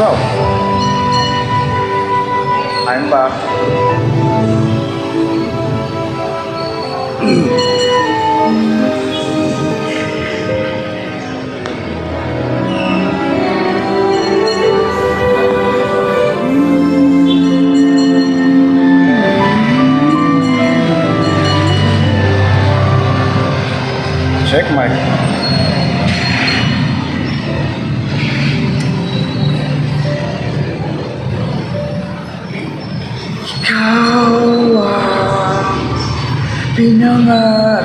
So, I'm back. Check mic. Ikaw ang pinangarap,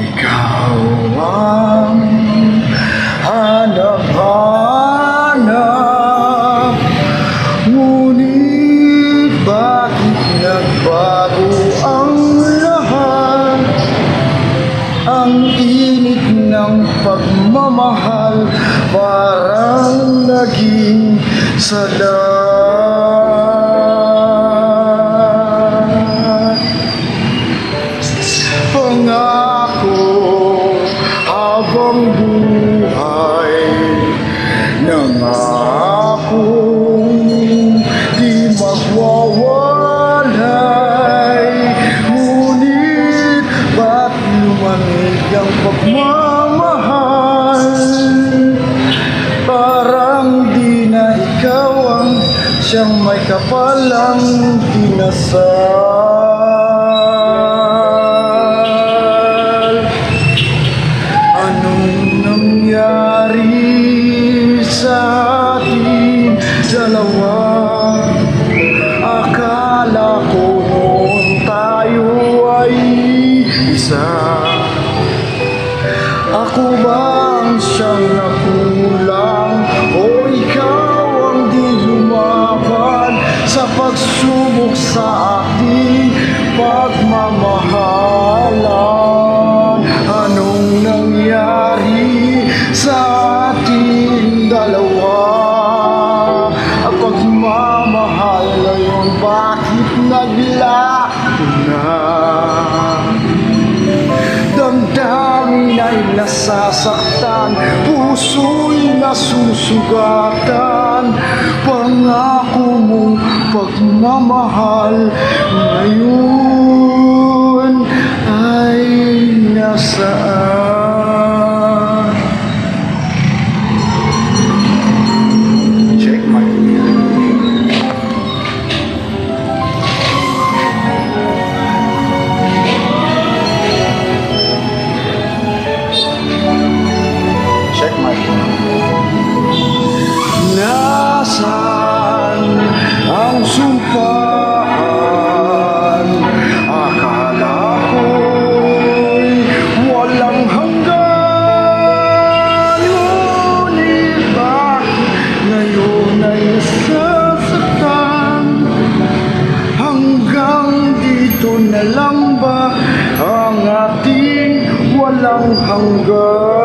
ikaw ang hanap-hanap, ngunit bakit nagbago ang lahat? Ang init ng pagmamahal parang naging salat. Pangako habang buhay, nangakong di magwawalay, ngunit ba't lumamig ang pagmamahal? Parang di na ikaw ang siyang may kapalang dinasal. Anong nangyari sa ating dalawa? Akala ko noon tayo ay isa. Ako ba ang siyang nakulang, o ikaw ang di lumaban sa pagsubok sa ating pagmamahalan? Anong nangyari sa ating dalawa? Ang pagmamahal ngayon bakit naglaho na? Damdamin ay nasasaktan, puso'y nasusugatan. Pangako mong pagmamahal ngayon ay nasaan? Check my nasaan ang sumpaan? Akala ko'y walang hanggan, ngunit bakit ngayon ay nasasaktan? Hanggang dito na lang ba ang ating walang hanggan?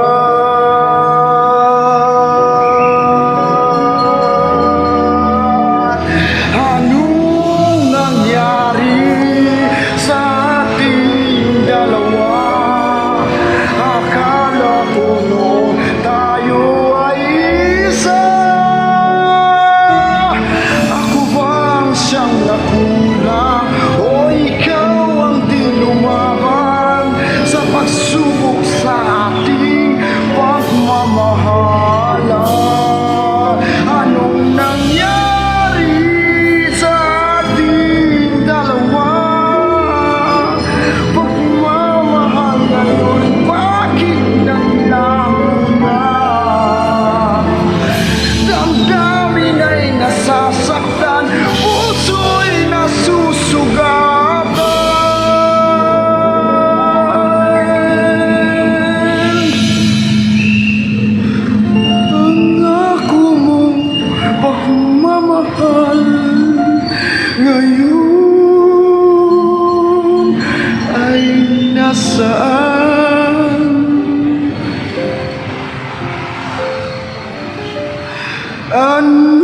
Pagsubok sa ating pagmamahalan. Anong nangyari sa ating dalawa? Pagmamahal ngayon bakit naglaho na? Damdamin ay nasasaktan, puso'y nasusugatan. Pagmamahal ngayon ay nasaan? Ano